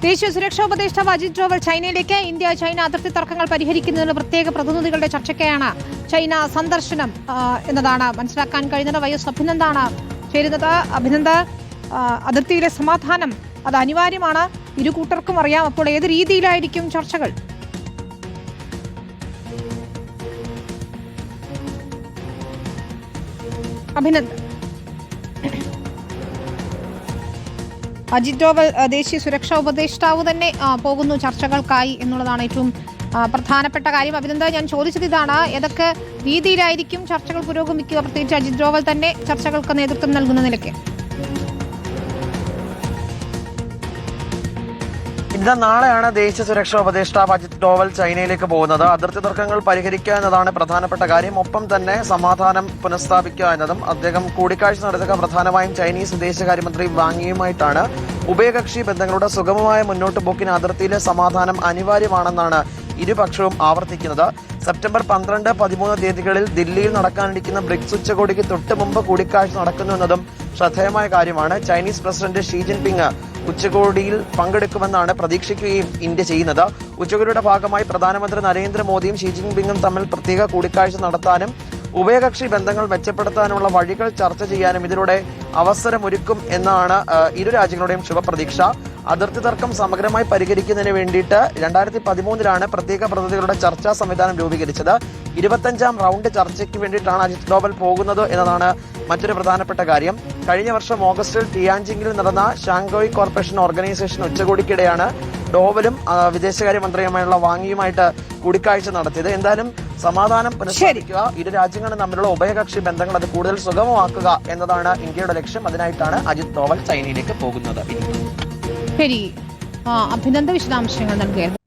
ദേശീയ സുരക്ഷാ ഉപദേഷ്ടാവ് അജിത് ഡോവൽ ചൈനയിലേക്ക്. ഇന്ത്യ ചൈന അതിർത്തി തർക്കങ്ങൾ പരിഹരിക്കുന്നതിന് പ്രത്യേക പ്രതിനിധികളുടെ ചർച്ചയ്ക്കായാണ് ചൈന സന്ദർശനം എന്നതാണ് മനസ്സിലാക്കാൻ കഴിയുന്നത്. വൈഎസ് അഭിനന്ദാണ് ചേരുന്നത്. അഭിനന്ദ്, അതിർത്തിയിലെ സമാധാനം അത് അനിവാര്യമാണ്, ഇരു കൂട്ടർക്കും അറിയാം. അപ്പോൾ ഏത് രീതിയിലായിരിക്കും ചർച്ചകൾ? അഭിനന്ദ്, അജിത് ഡോവൽ ദേശീയ സുരക്ഷാ ഉപദേഷ്ടാവ് തന്നെ പോകുന്നു ചർച്ചകൾക്കായി എന്നുള്ളതാണ് ഏറ്റവും പ്രധാനപ്പെട്ട കാര്യം. അഭിനന്ദ, ഞാൻ ചോദിച്ചത് ഇതാണ്, ഏതൊക്കെ രീതിയിലായിരിക്കും ചർച്ചകൾ പുരോഗമിക്കുക, പ്രത്യേകിച്ച് അജിത് ഡോവൽ തന്നെ ചർച്ചകൾക്ക് നേതൃത്വം നൽകുന്ന നിലയ്ക്ക്? ഇന്ന് നാളെയാണ് ദേശീയ സുരക്ഷാ ഉപദേഷ്ടാവ് അജിത് ഡോവൽ ചൈനയിലേക്ക് പോകുന്നത്. അതിർത്തി തർക്കങ്ങൾ പരിഹരിക്കുക എന്നതാണ് പ്രധാനപ്പെട്ട കാര്യം. ഒപ്പം തന്നെ സമാധാനം പുനഃസ്ഥാപിക്കുക എന്നതും. അദ്ദേഹം കൂടിക്കാഴ്ച നടത്തുക പ്രധാനമായും ചൈനീസ് വിദേശകാര്യമന്ത്രി വാങ്ങിയുമായിട്ടാണ്. ഉഭയകക്ഷി ബന്ധങ്ങളുടെ സുഗമമായ മുന്നോട്ട് പോക്കിന് അതിർത്തിയിലെ സമാധാനം അനിവാര്യമാണെന്നാണ് ഇരുപക്ഷവും ആവർത്തിക്കുന്നത്. സെപ്റ്റംബർ 12, 13 തീയതികളിൽ ദില്ലിയിൽ നടക്കാനിരിക്കുന്ന ബ്രിക്സ് ഉച്ചകോടിക്ക് തൊട്ട് മുമ്പ് കൂടിക്കാഴ്ച നടക്കുന്നു എന്നതും ശ്രദ്ധേയമായ കാര്യമാണ്. ചൈനീസ് പ്രസിഡന്റ് ഷീ ജിൻപിങ് ഉച്ചകോടിയിൽ പങ്കെടുക്കുമെന്നാണ് പ്രതീക്ഷിക്കുകയും ഇന്ത്യ ചെയ്യുന്നത്. ഉച്ചകോടിയുടെ ഭാഗമായി പ്രധാനമന്ത്രി നരേന്ദ്രമോദിയും ഷീ ജിൻപിങ്ങും തമ്മിൽ പ്രത്യേക കൂടിക്കാഴ്ച നടത്താനും ഉഭയകക്ഷി ബന്ധങ്ങൾ മെച്ചപ്പെടുത്താനുള്ള വഴികൾ ചർച്ച ചെയ്യാനും ഇതിലൂടെ അവസരമൊരുക്കും എന്നാണ് ഇരു രാജ്യങ്ങളുടെയും ശുഭപ്രതീക്ഷ. അതിർത്തി തർക്കം സമഗ്രമായി പരിഹരിക്കുന്നതിന് വേണ്ടിയിട്ട് 2013 പ്രത്യേക പ്രതിനിധികളുടെ ചർച്ചാ സംവിധാനം രൂപീകരിച്ചത്. 25ാം റൗണ്ട് ചർച്ചയ്ക്ക് വേണ്ടിയിട്ടാണ് അജിത് ഡോവൽ പോകുന്നത് എന്നതാണ് മറ്റൊരു പ്രധാനപ്പെട്ട കാര്യം. കഴിഞ്ഞ വർഷം ഓഗസ്റ്റിൽ ടിയാൻജിങ്ങിൽ നടന്ന ഷാങ്ഹായ് കോർപ്പറേഷൻ ഓർഗനൈസേഷൻ ഉച്ചകോടിക്കിടെയാണ് ഡോവലും വിദേശകാര്യമന്ത്രിയുമായുള്ള വാങ്ങിയുമായിട്ട് കൂടിക്കാഴ്ച നടത്തിയത്. എന്തായാലും സമാധാനം പുനഃസ്ഥാപിക്കുക, ഇരു രാജ്യങ്ങളും തമ്മിലുള്ള ഉഭയകക്ഷി ബന്ധങ്ങൾ അത് കൂടുതൽ സുഗമമാക്കുക എന്നതാണ് ഇന്ത്യയുടെ ലക്ഷ്യം. അതിനായിട്ടാണ് അജിത് ഡോവൽ ചൈനയിലേക്ക് പോകുന്നത്. ശരി, അഭിനന്ദ വിശദാംശങ്ങൾ നൽകുകയായിരുന്നു.